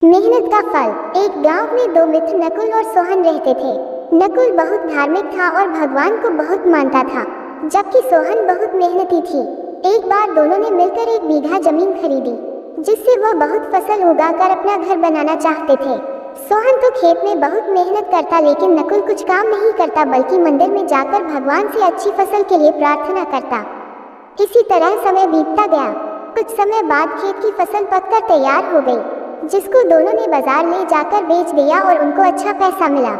मेहनत का फल। एक गांव में दो मित्र नकुल और सोहन रहते थे। नकुल बहुत धार्मिक था और भगवान को बहुत मानता था, जबकि सोहन बहुत मेहनती थी। एक बार दोनों ने मिलकर 1 बीघा जमीन खरीदी, जिससे वह बहुत फसल उगाकर अपना घर बनाना चाहते थे। सोहन तो खेत में बहुत मेहनत करता, लेकिन नकुल कुछ काम नहीं करता, बल्कि मंदिर में जाकर भगवान से अच्छी फसल के लिए प्रार्थना करता। इसी तरह समय बीतता गया। कुछ समय बाद खेत की फसल पककर तैयार हो गई, जिसको दोनों ने बाजार ले जाकर बेच दिया और उनको अच्छा पैसा मिला।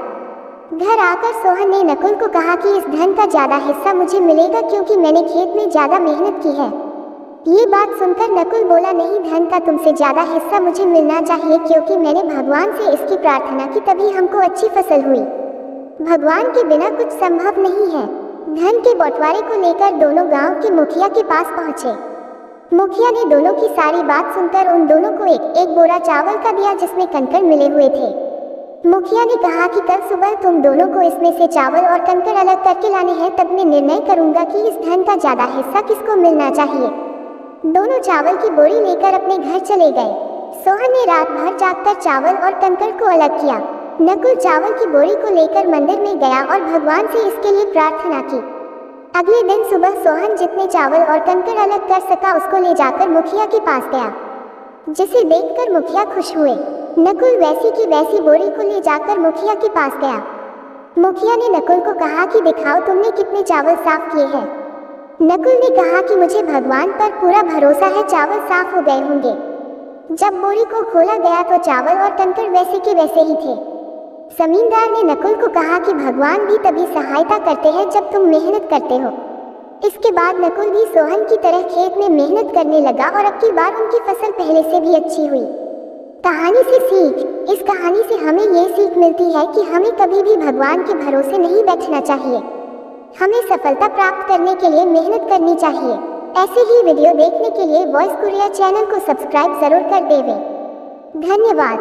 घर आकर सोहन ने नकुल को कहा कि इस धन का ज्यादा हिस्सा मुझे मिलेगा, क्योंकि मैंने खेत में ज्यादा मेहनत की है। ये बात सुनकर नकुल बोला, नहीं, धन का तुमसे ज्यादा हिस्सा मुझे मिलना चाहिए, क्योंकि मैंने भगवान से इसकी प्रार्थना की, तभी हमको अच्छी फसल हुई। भगवान के बिना कुछ संभव नहीं है। धन के बंटवारे को लेकर दोनों गांव के मुखिया के पास पहुंचे। मुखिया ने दोनों की सारी बात सुनकर उन दोनों को एक बोरा चावल का दिया, जिसमें कंकड़ मिले हुए थे। मुखिया ने कहा कि कल सुबह तुम दोनों को इसमें से चावल और कंकड़ अलग करके लाने हैं, तब मैं निर्णय करूंगा कि इस धन का ज्यादा हिस्सा किसको मिलना चाहिए। दोनों चावल की बोरी लेकर अपने घर चले गए। सोहन ने रात भर जागकर चावल और कंकड़ को अलग किया। नकुल चावल की बोरी को लेकर मंदिर में गया और भगवान से इसके लिए प्रार्थना की। अगले दिन सुबह सोहन जितने चावल और कंकड़ अलग कर सका, उसको ले जाकर मुखिया के पास गया, जिसे देखकर मुखिया खुश हुए। नकुल वैसी की वैसी बोरी को ले जाकर मुखिया के पास गया। मुखिया ने नकुल को कहा कि दिखाओ तुमने कितने चावल साफ किए हैं। नकुल ने कहा कि मुझे भगवान पर पूरा भरोसा है, चावल साफ हो गए होंगे। जब बोरी को खोला गया तो चावल और कंकड़ वैसे के वैसे ही थे। जमींदार ने नकुल को कहा कि भगवान भी तभी सहायता करते हैं जब तुम मेहनत करते हो। इसके बाद नकुल भी सोहन की तरह खेत में मेहनत करने लगा और अब की बार उनकी फसल पहले से भी अच्छी हुई। कहानी से सीख। इस कहानी से हमें ये सीख मिलती है कि हमें कभी भी भगवान के भरोसे नहीं बैठना चाहिए। हमें सफलता प्राप्त करने के लिए मेहनत करनी चाहिए। ऐसे ही वीडियो देखने के लिए वॉइस कुरियर चैनल को सब्सक्राइब जरूर कर देवें। धन्यवाद।